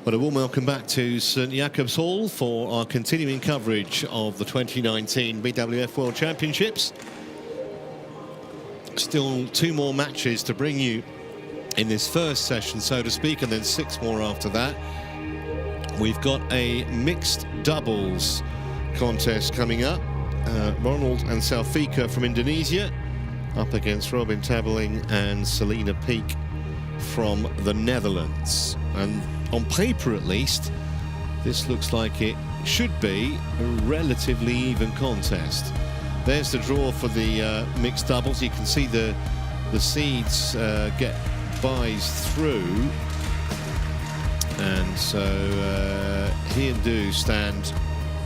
But a warm welcome back to St Jacob's Hall for our continuing coverage of the 2019 BWF World Championships. Still 2 more matches to bring you in this first session, so to speak, and then 6 more after that. We've got a mixed doubles contest coming up. Ronald and SAUFIKA from Indonesia up against Robin Tabeling and Selena PIEK from the Netherlands. And on paper at least, this looks like it should be a relatively even contest. There's the draw for the mixed doubles. You can see the seeds get buys through. And so he and Do stand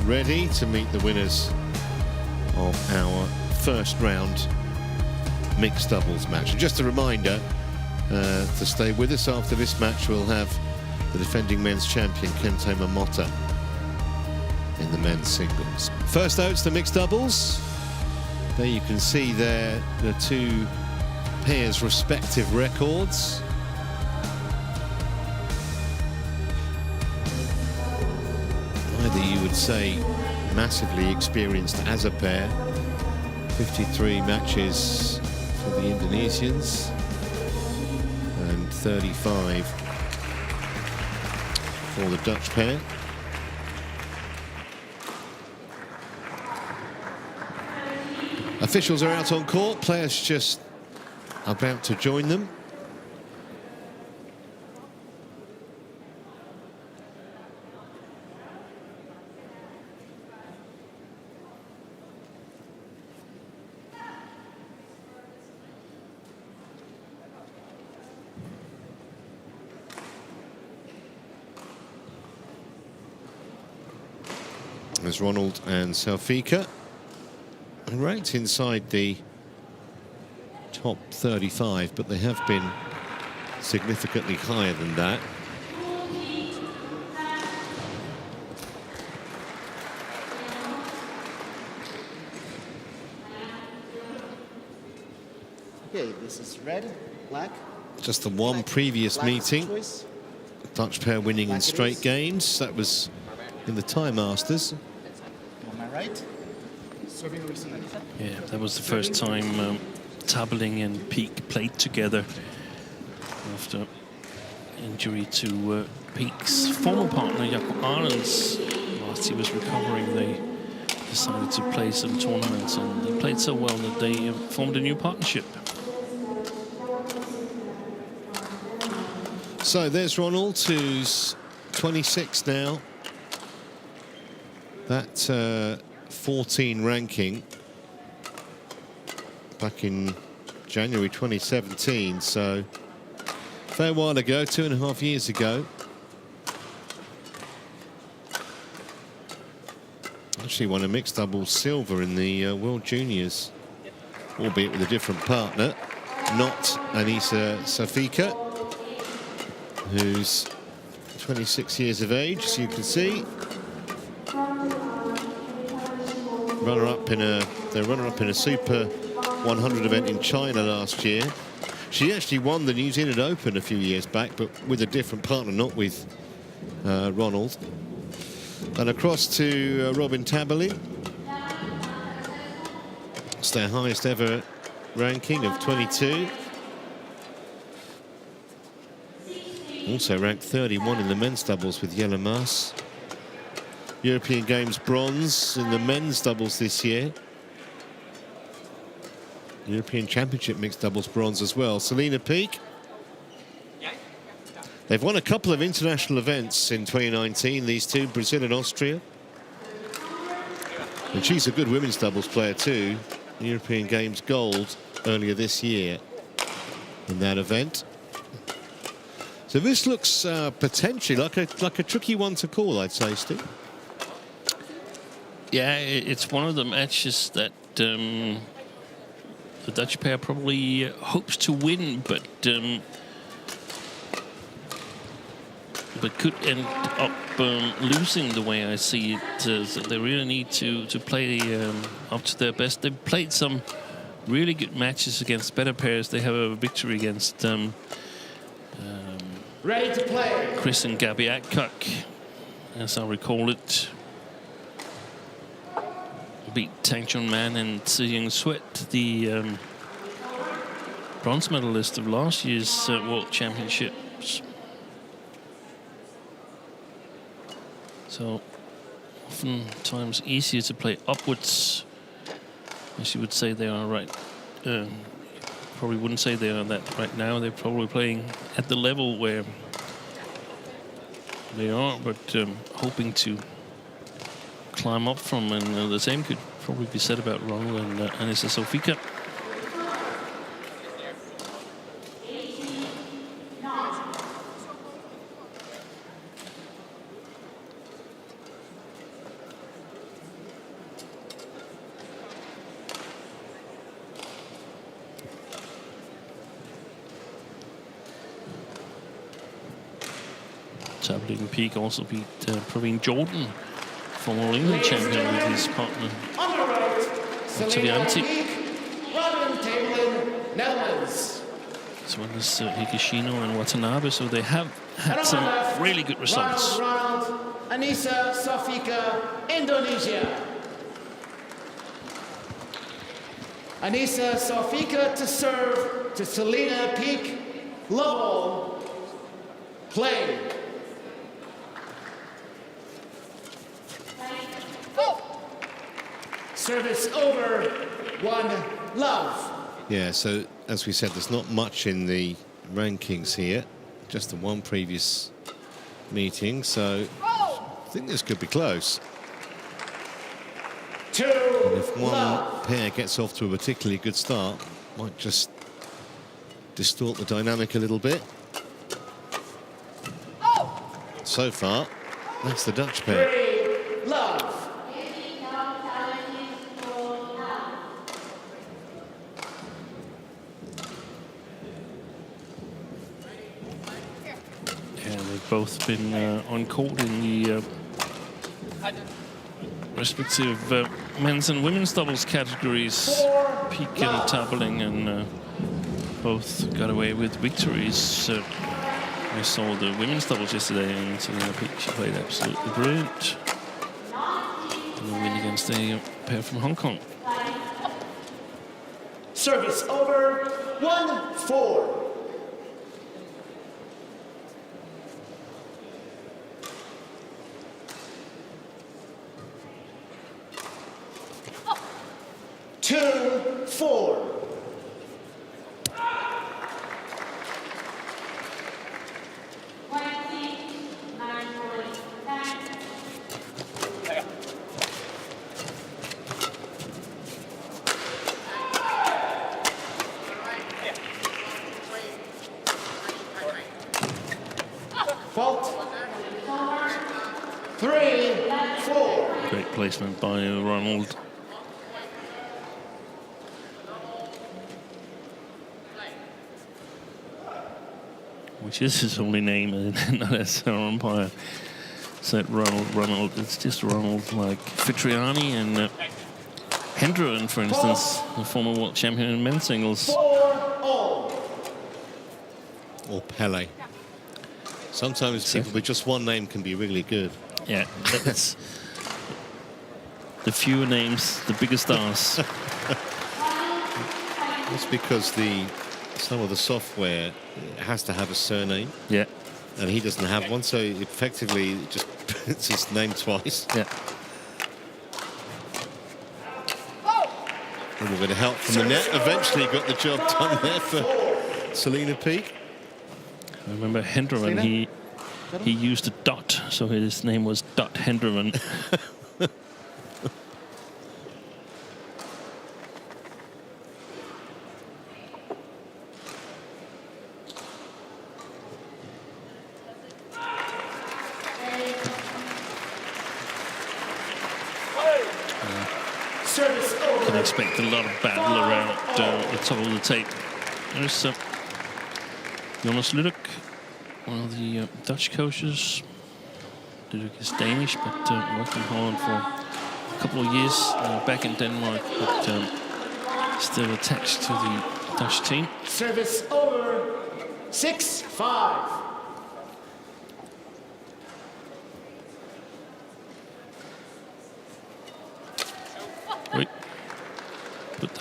ready to meet the winners of our first round mixed doubles match. And just a reminder to stay with us. After this match, we'll have the defending men's champion Kento Momota in the men's singles. First though, it's the mixed doubles. There you can see there the 2 pairs' respective records. Either you would say massively experienced as a pair. 53 matches for the Indonesians and 35 for the Dutch pair. Officials are out on court, players just about to join them. There's Ronald and SAUFIKA, ranked inside the top 35, but they have been significantly higher than that. Okay, this is red, black. Just the one previous meeting, the Dutch pair winning in straight games. That was in the Thai Masters. Right. Yeah, that was the first time Tabeling and PIEK played together after injury to PIEK's former partner Jakob Arends. Whilst he was recovering, they decided to play some tournaments, and they played so well that they formed a new partnership. So there's Ronald, who's 26 now. That 14 ranking back in January 2017, so a fair while ago, 2.5 years ago. Actually won a mixed doubles silver in the World Juniors, albeit with a different partner, not Anissa SAUFIKA, who's 26 years of age, as you can see. Runner-up in a Super 100 event in China last year. She actually won the New Zealand Open a few years back, but with a different partner, not with Ronald. And across to Robin Tabeling. It's their highest ever ranking of 22. Also ranked 31 in the men's doubles with Jelle Maas. European Games bronze in the men's doubles this year. European Championship mixed doubles bronze as well. Selena PIEK. They've won a couple of international events in 2019, these two, Brazil and Austria. And she's a good women's doubles player too. European Games gold earlier this year in that event. So this looks potentially like a tricky one to call, I'd say, Steve. Yeah, it's one of the matches that the Dutch pair probably hopes to win, but could end up losing the way I see it. So they really need to play up to their best. They've played some really good matches against better pairs. They have a victory against Ready to play. Chris and Gabby Adcock, as I recall it, beat Tang Chun Man and Tse Young Sweat, the bronze medalist of last year's World Championships. So oftentimes easier to play upwards, as you would say they are right. Probably wouldn't say they are that right now. They're probably playing at the level where they are, but hoping to climb up from. And the same could probably be said about Ronald and Anissa SAUFIKA. Tabeling PIEK also beat Praveen Jordan, former England champion, with his partner Tavianti, as well as Higashino and Watanabe. So they have had some really good results. Ronald, Anissa SAUFIKA, Indonesia. Anissa SAUFIKA to serve to Selena PIEK. Love all. Play. Service over, 1-love. Yeah, so as we said, there's not much in the rankings here, just the one previous meeting, so I think this could be close. 2 And if one love. pair gets off to a particularly good start, might just distort the dynamic a little bit. So far, that's the Dutch pair. 3 love. Both been on court in the respective men's and women's doubles categories, PIEK and Tabeling, and both got away with victories. I saw the women's doubles yesterday, and Selena PIEK, she played absolutely brilliant in the win against a pair from Hong Kong. Service over, 1-4. Two, 4. Fault. 3, 4. Great placement by Ronald. Which is his only name, and not as our umpire said, Ronald. It's just Ronald, like Fitriani and Hendren, for instance, the former world champion in men's singles. 4-all. Or Pele. Sometimes people with just one name can be really good. Yeah, that's the fewer names, the bigger stars. That's because some of the software has to have a surname. Yeah. And he doesn't have one, so effectively it just puts his name twice. Yeah. A little bit of help from the net. Eventually got the job done there for Selena PIEK. I remember Hendren, he used a dot, so his name was Dot Hendren. Can expect a lot of battle around the top of the tape. There's Jonas Ludwig, one of the Dutch coaches. Ludwig is Danish, but worked in Holland for a couple of years, back in Denmark, but still attached to the Dutch team. Service over, 6-5.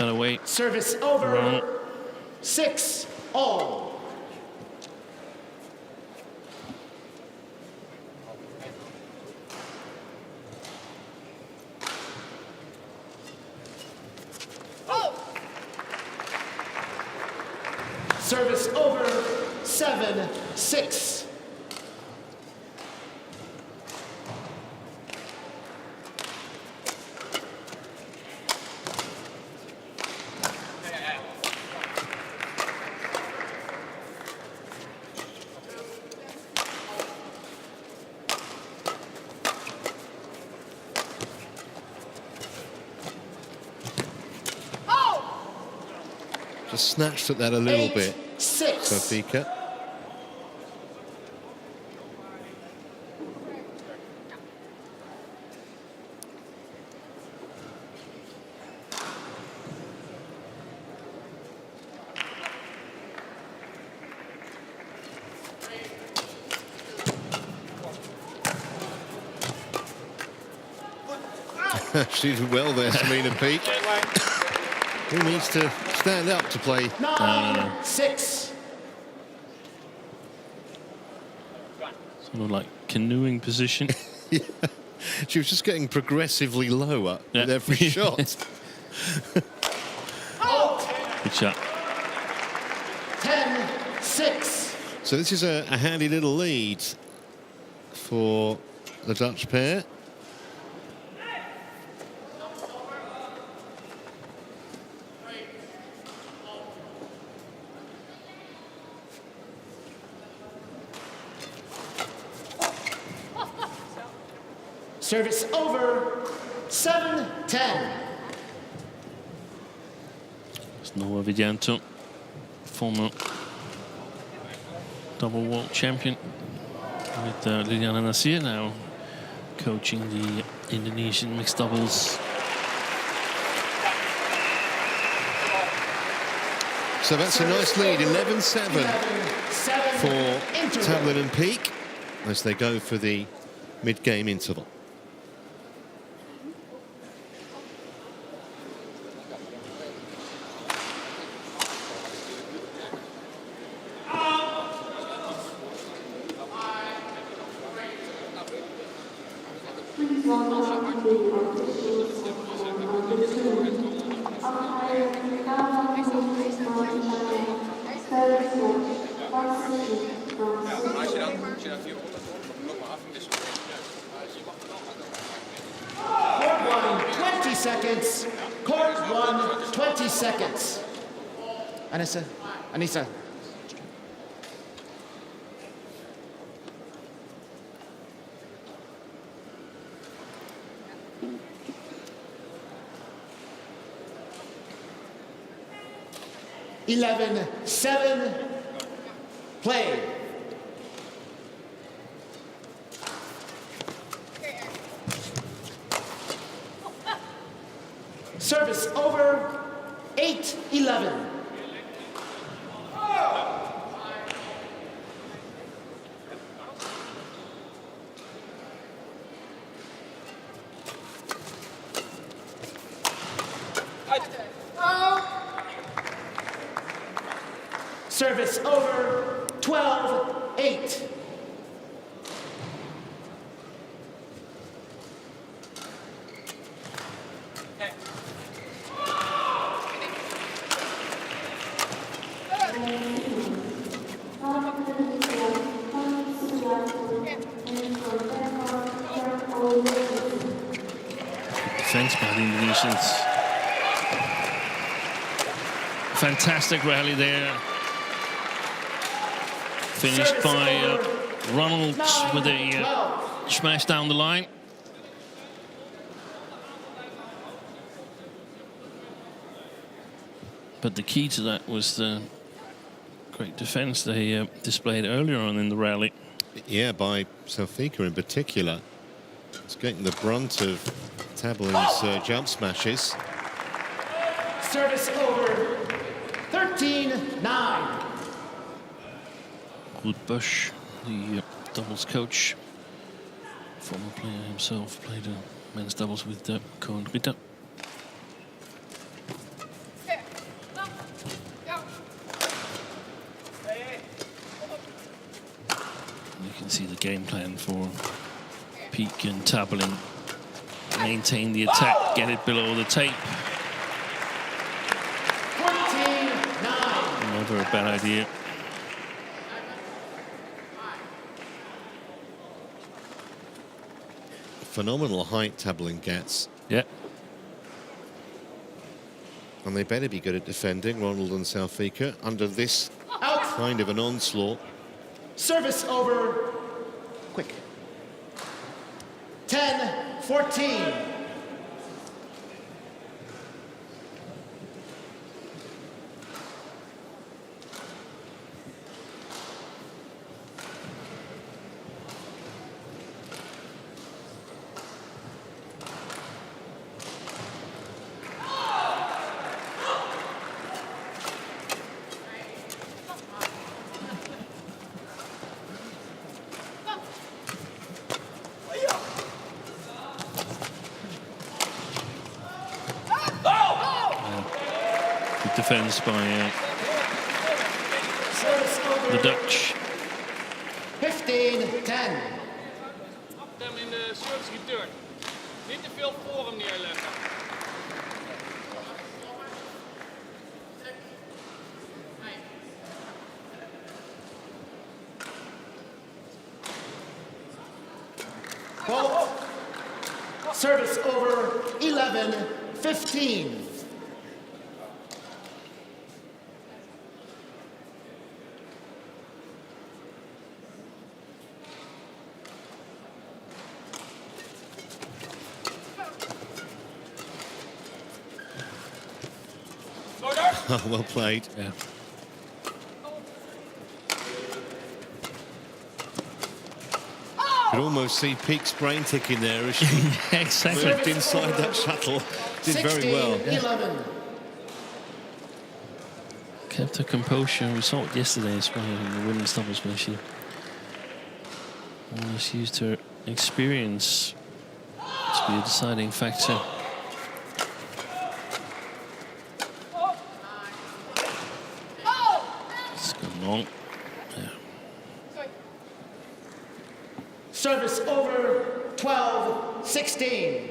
that away. Service over. Ronald. 6-all. Service over. 7-6. Just snatched at that a little bit, 8-6. SAUFIKA. She did well there, PIEK. Who needs to stand up to play? 9-6. Sort of like canoeing position. Yeah. She was just getting progressively lower with every shot. Good shot. 10-6. So this is a handy little lead for the Dutch pair. Service over. 7-10. Znowu Widzianto, former double world champion, with Liliana Nasir now coaching the Indonesian mixed doubles. So that's a nice lead, 11-7 for Tabelin and PIEK as they go for the mid-game interval. Court 1, 20 seconds. Court 1, 20 seconds. Anissa. 11-7. Play. Service over. 8-11. Service over. 12-8. Defense by the Indonesians. Fantastic rally there. Finished by Ronald with a smash down the line. But the key to that was the great defense they displayed earlier on in the rally. Yeah, by SAUFIKA in particular. It's getting the brunt of Tabelin's jump smashes. Service over. 13-9. Ruud Bush, the doubles coach, former player himself, played men's doubles with Cohen Ritter. can see the game plan for PIEK and TABELING. Maintain the attack, get it below the tape. 14-9. Never a bad idea. Phenomenal height TABELING gets. Yeah. And they better be good at defending, Ronald and SAUFIKA, under this Out. kind of an onslaught. Service over. Quick. 10-14. Good defense by Service over. the Dutch. 15-10. Trap hem in de service return. Niet te veel voor hem neerleggen. Both. Service over. 11-15. Well played. Yeah. You could almost see PIEK's brain ticking there as she Exactly. moved inside that shuttle. Did very well. 16-11. Kept her composure. We saw it yesterday as well in the women's doubles where she almost used her experience to be a deciding factor. It's gone long. Yeah. Service over. 12-16.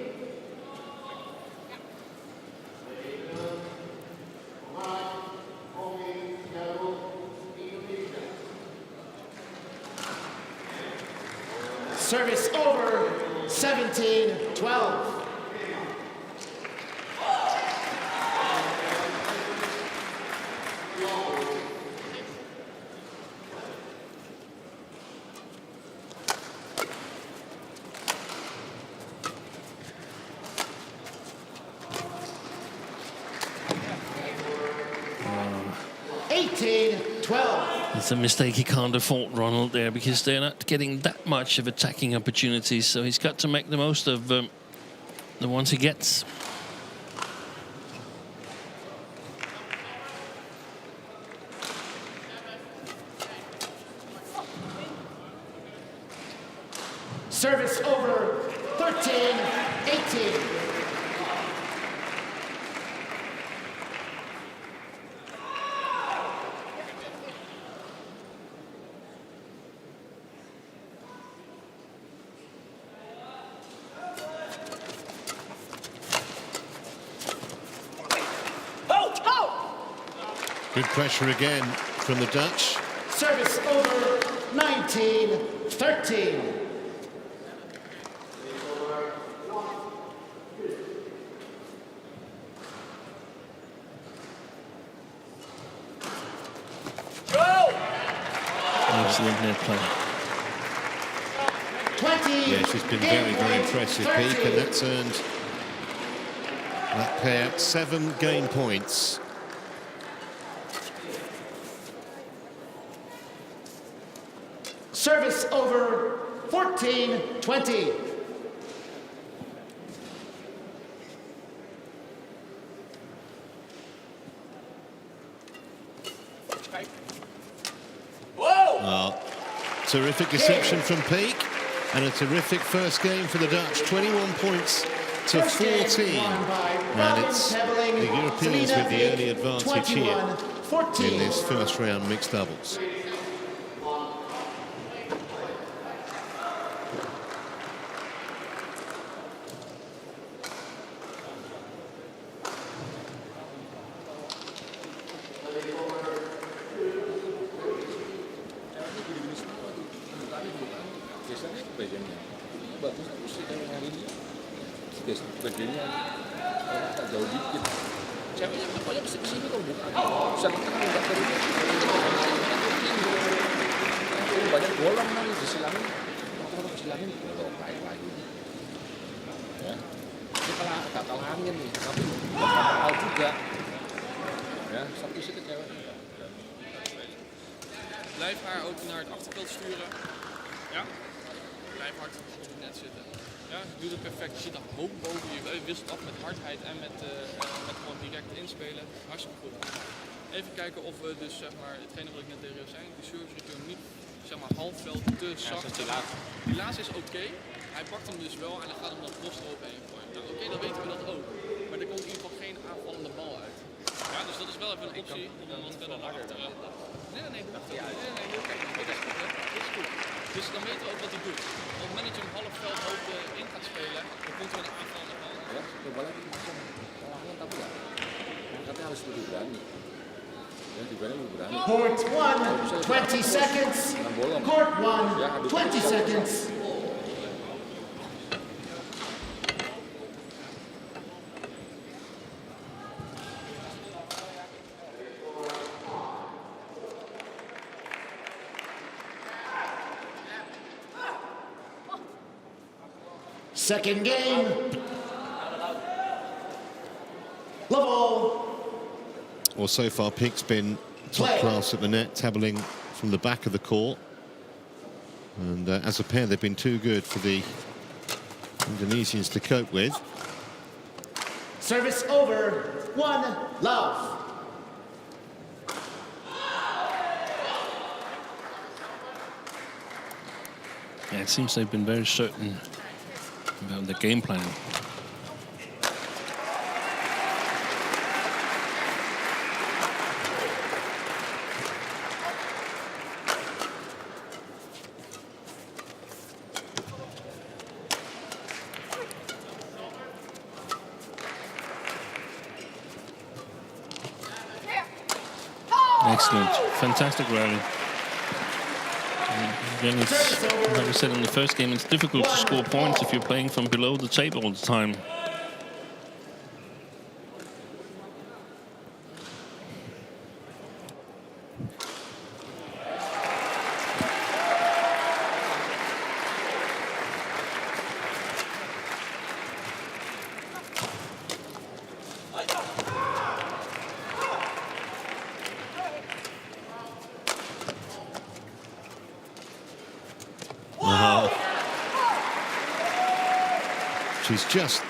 Service over. 17-12. It's a mistake he can't afford, Ronald, there, because they're not getting that much of attacking opportunities, so he's got to make the most of the ones he gets. Service over. 13-18. Good pressure again from the Dutch. Service over. 19-13. Excellent net play. 20. Yeah, she's been very, very impressive, PIEK, and that's earned that pair 7 game points. Service over. 14-20. Terrific deception from PIEK, and a terrific first game for the Dutch. 21 points to 14. And it's the Europeans with the early advantage here in this first round mixed doubles. gitu kan. Biasanya bagiannya bagus terus sih kayak hari ini. Biasa bagiannya agak jauh dikit. Ceweknya pokoknya pasti kesini kok bukan. Bisa tekan enggak dari ini. Banyak bolong nanti disilangin. Kalau disilangin kalau kayak lagi. Ya. Ini agak kalah angin nih, tapi bakal juga. Ja, snap je zitten cewek. Blijf haar ook naar het achterveld sturen. Ja. Blijf hard op het net zitten. Ja, je doet het perfect. Je zit er hoog boven. Je wisselt af met hardheid en met gewoon direct inspelen. Hartstikke goed. Even kijken of we dus zeg maar, hetgene wat ik net tegen jou zei, die service return niet zeg maar halfveld te zacht. Die laatste is oké. Hij pakt hem dus wel en dan gaat hem dan los eroverheen gooien. Nou oké, dan weten we dat ook. Maar er komt in ieder geval geen aanvallende bal uit. Ja, dus dat is wel even een optie om dan wat verder naar achteren. Nee, kijk, dit is goed, hè? Dit is goed. Dus dan weten we ook wat hij doet. Op het moment dat je hem half veld hoog in gaat spelen, dan komt er een aanvallende bal. Ja, coba lagi masuk. Kalahnya tapi ya. Katanya harus lebih berani. Ya, dibanding lebih berani. Court 1, 20 seconds. Court 1, 20 seconds. Second game. Level. Well, so far, PIEK's been top class at the net, tabling from the back of the court. And as a pair, they've been too good for the Indonesians to cope with. Service over. 1 love. Yeah, it seems they've been very certain about the game plan. Excellent, fantastic rally. Again, it's, like we said in the first game, it's difficult to score points if you're playing from below the table all the time. She's just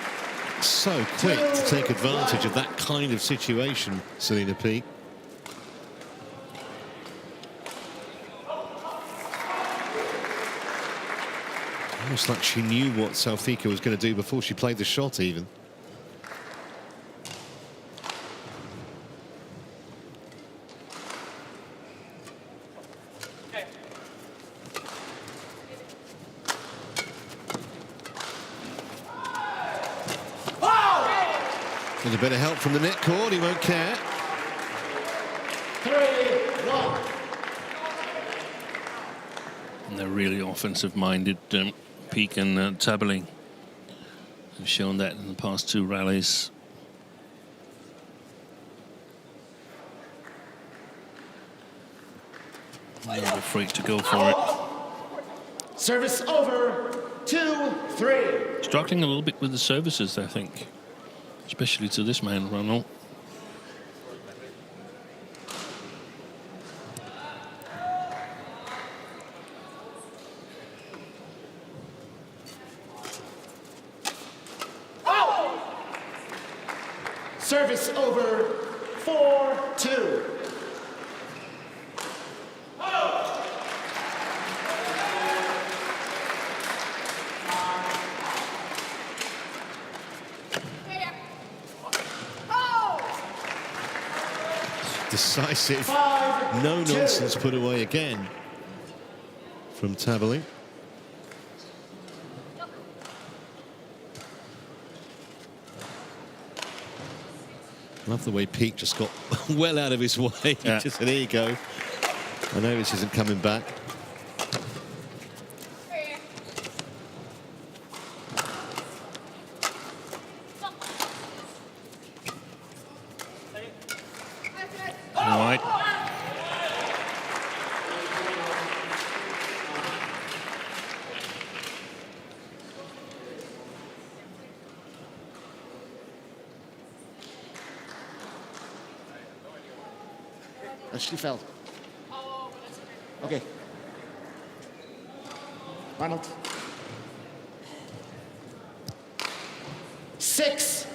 so quick to take advantage of that kind of situation, Selena Peek. Almost like she knew what SAUFIKA was going to do before she played the shot even. With a bit of help from the net cord, he won't care. 3-1. And they're really offensive-minded, PIEK and TABELING. They've shown that in the past 2 rallies. They're free to go for it. Service over. 2-3. Struggling a little bit with the services, I think. Especially to this man, Ronald. Service over. 4-2. Decisive, no nonsense put away again from TABELING. Love the way PIEK just got well out of his way. Yeah. Just said, here you go. I know this isn't coming back. Alsjeblieft. Okay. Ronald. 6-2.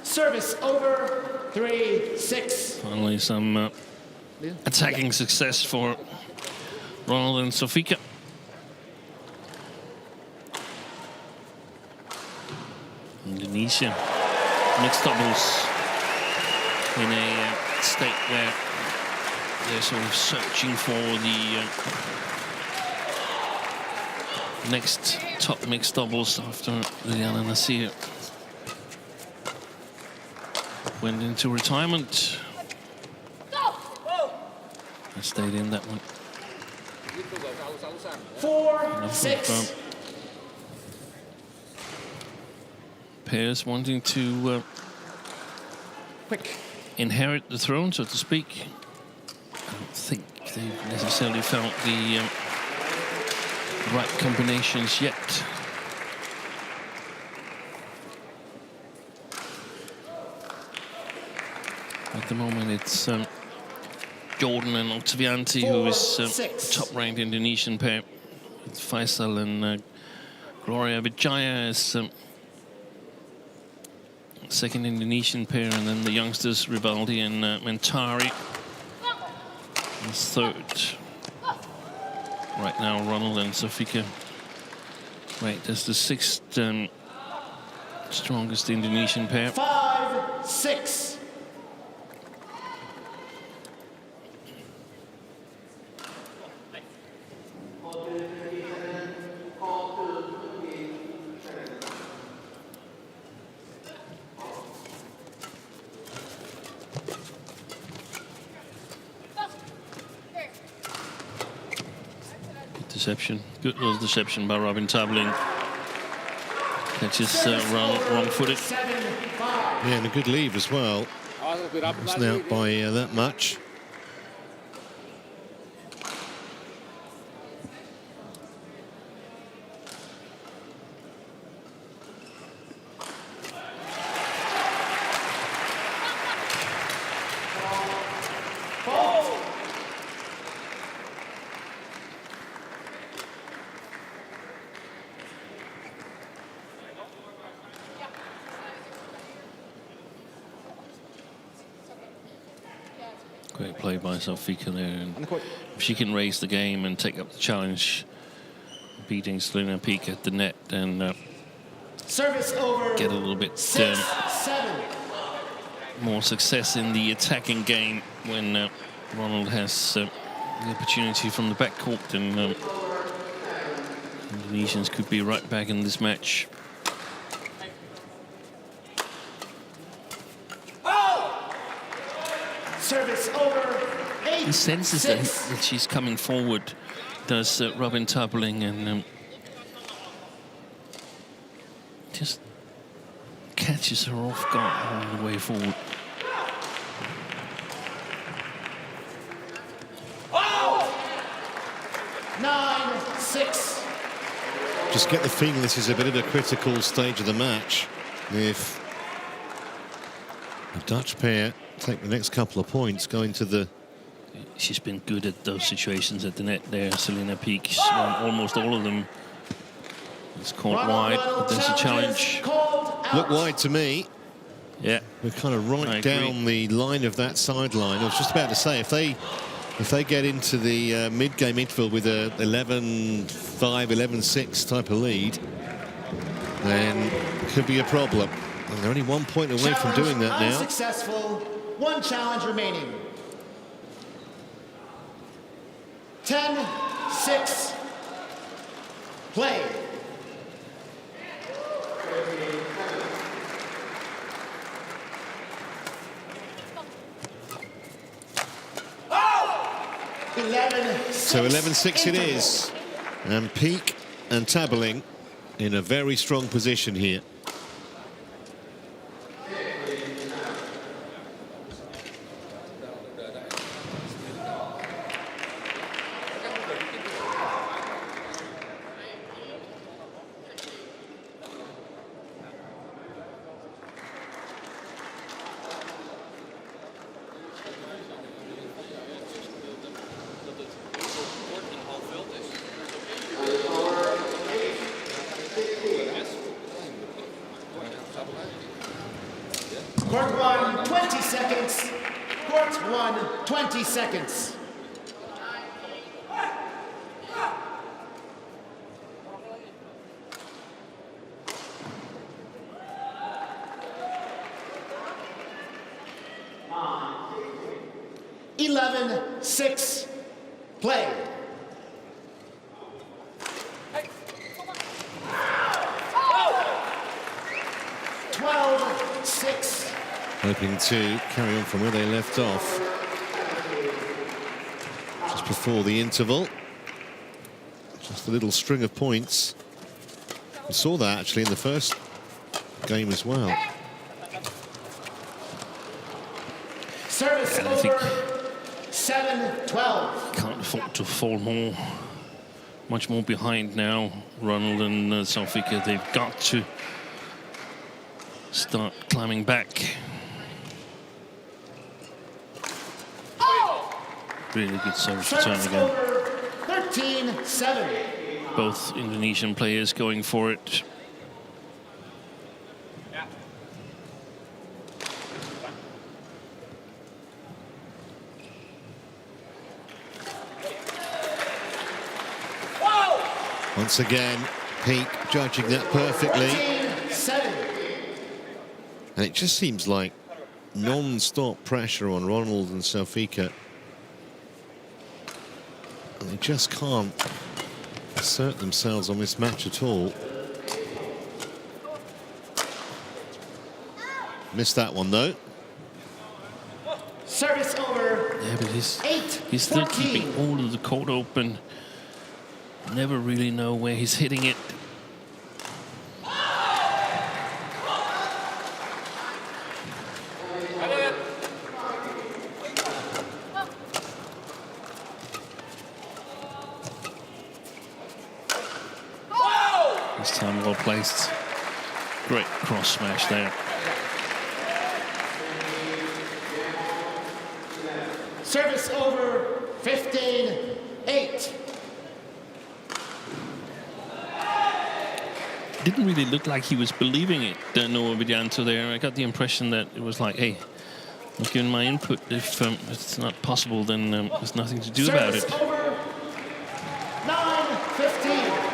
Service over, 3-6. Finally, some attacking success for Ronald and SAUFIKA. Indonesia mixed doubles in a state where they're sort of searching for the next top mixed doubles after Liliana Nasir went into retirement. I stayed in that one. 4-6. Pairs wanting to Quick. inherit the throne, so to speak. I don't think they've necessarily found the right combinations yet. At the moment, it's Jordan and Octavianti, who is top-ranked Indonesian pair. With Faisal and Gloria Wijaya as second Indonesian pair, and then the youngsters Rivaldi and Mentari as third. Right now, Ronald and SAUFIKA ranked as the sixth strongest Indonesian pair. 5-6. Deception. Good little deception by Robin TABELING. Catches wrong-footed. Yeah, and a good leave as well. Wasn't out by that much. Great play by SAUFIKA there. And if she can raise the game and take up the challenge, beating Selena PIEK at the net, and Service over. get a little bit 6-7. more success in the attacking game when Ronald has the opportunity from the backcourt, and Indonesians could be right back in this match. Service over. He senses that she's coming forward, does Robin TABELING, and just catches her off guard all the way forward. Oh! 9-6. Just get the feeling this is a bit of a critical stage of the match. If the Dutch pair take the next couple of points, go into the... She's been good at those situations at the net there. Selena PIEK, she's won almost all of them. It's caught wide, but there's a challenge. Look wide to me. Yeah. We're kind of right down the line of that sideline. I was just about to say, if they get into the mid-game interval with a 11-5, 11-6 type of lead, then it could be a problem. And they're only 1 point away from doing that now. Unsuccessful. One challenge remaining. 10-6. Play. So 11-6 it is. And PIEK and TABELING in a very strong position here. Court 1, 20 seconds. Court 1, 20 seconds. Eleven, 6, play. Hey. 12, 6. Hoping to carry on from where they left off. Just before the interval. Just a little string of points. We saw that actually in the first game as well. Service over. 7, 12. Can't afford to fall much more behind now. Ronald and SAUFIKA, they've got to start climbing back. Really good service return again. 13, 7. Both Indonesian players going for it. Once again, PIEK judging that perfectly. 13, 7. And it just seems like non-stop pressure on Ronald and SAUFIKA. And they just can't assert themselves on this match at all. Missed that one though. Service over. Yeah, but he's 8, still 14. keeping all of the court open. Never really know where he's hitting it. This time well placed. Great cross smash there. Service over. 15, 8. Didn't really look like he was believing it, Noah Widianto there. I got the impression that it was like, hey, I'm giving my input. If it's not possible, then there's nothing to do about it. Service over. 9, 15.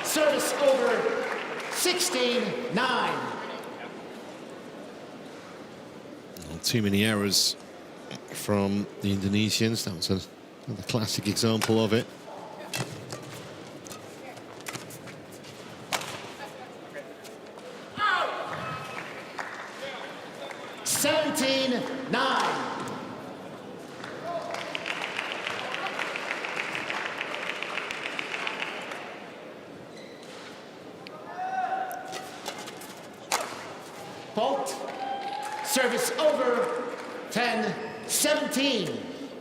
Service over. 16, 9. Not too many errors from the Indonesians. That was another classic example of it. Seventeen, 9. Fault. Service over. 10, 17.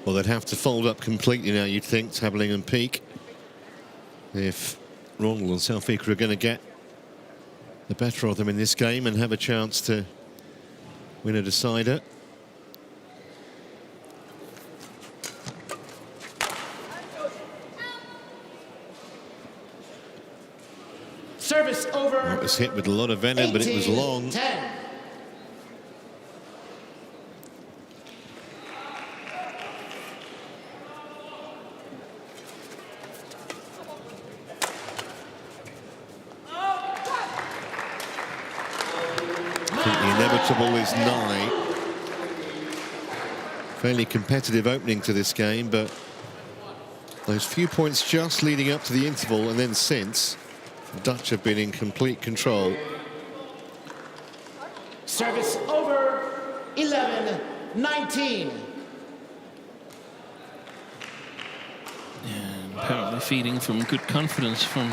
Well, they'd have to fold up completely now, you'd think, TABELING and PIEK, if Ronald and SAUFIKA are going to get the better of them in this game and have a chance to win a decider. Service over. It was hit with a lot of venom, but it was 18, long. 10. I think the inevitable is nigh. Fairly competitive opening to this game, but those few points just leading up to the interval and then since, the Dutch have been in complete control. Service over. 11, 19. And apparently feeding from good confidence from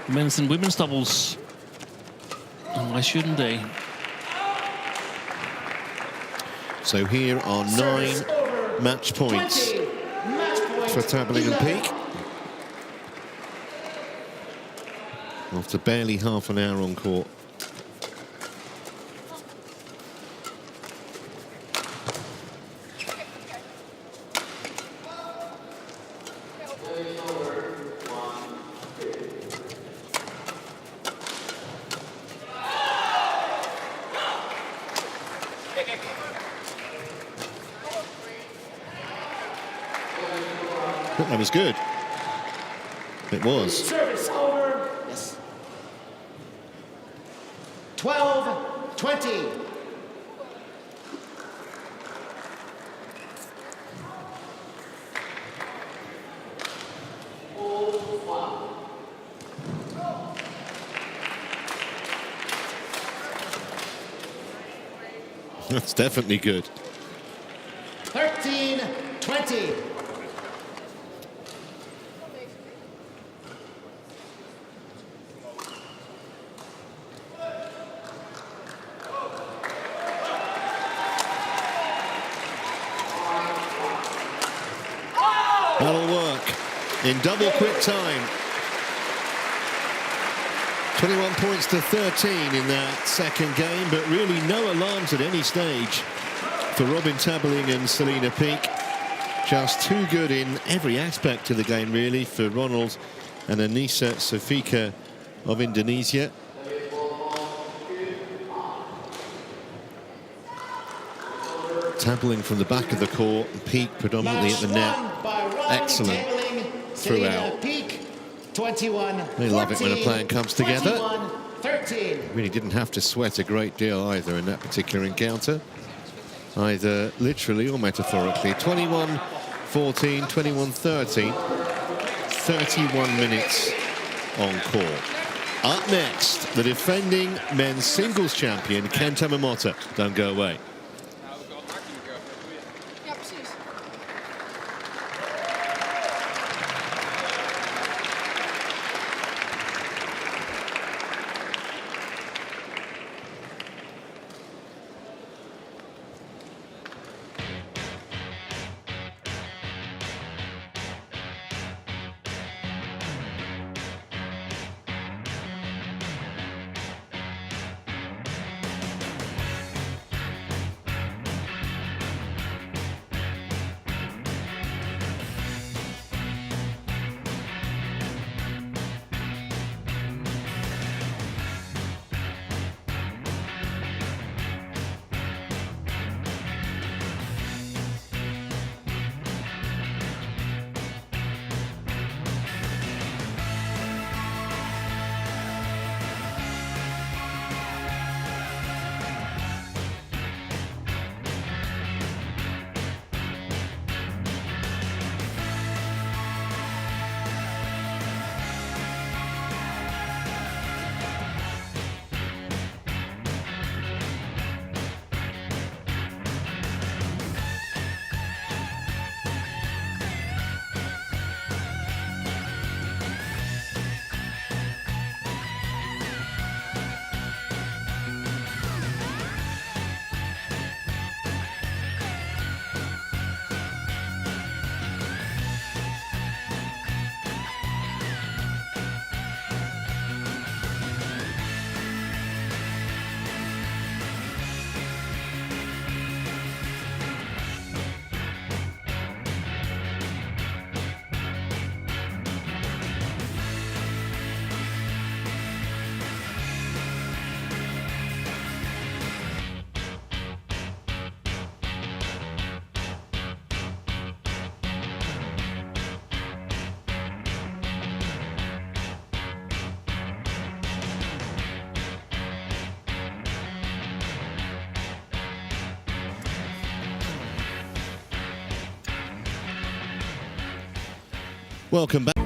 men's and women's doubles. And why shouldn't they? So here are 9 match points 20. Match point. for TABELING and 11. PIEK. after barely half an hour on court. That was good. It was. Service over. Yes. 12-20. That's definitely good. 13-20. That'll work in double quick time. 21 points to 13 in that second game, but really no alarms at any stage for Robin Tabeling and Selena Peek. Just too good in every aspect of the game, really, for Ronald and Anissa SAUFIKA of Indonesia. Tabeling from the back of the court, and Peek predominantly at the net. Excellent throughout. Peek, 21. They love it when a plan comes together. 21-13. Really didn't have to sweat a great deal either in that particular encounter, either literally or metaphorically. 21-14, 21-13, 31 minutes on court. Up next, the defending men's singles champion, Kenta Momota. Don't go away. Ja, precies. Welcome back.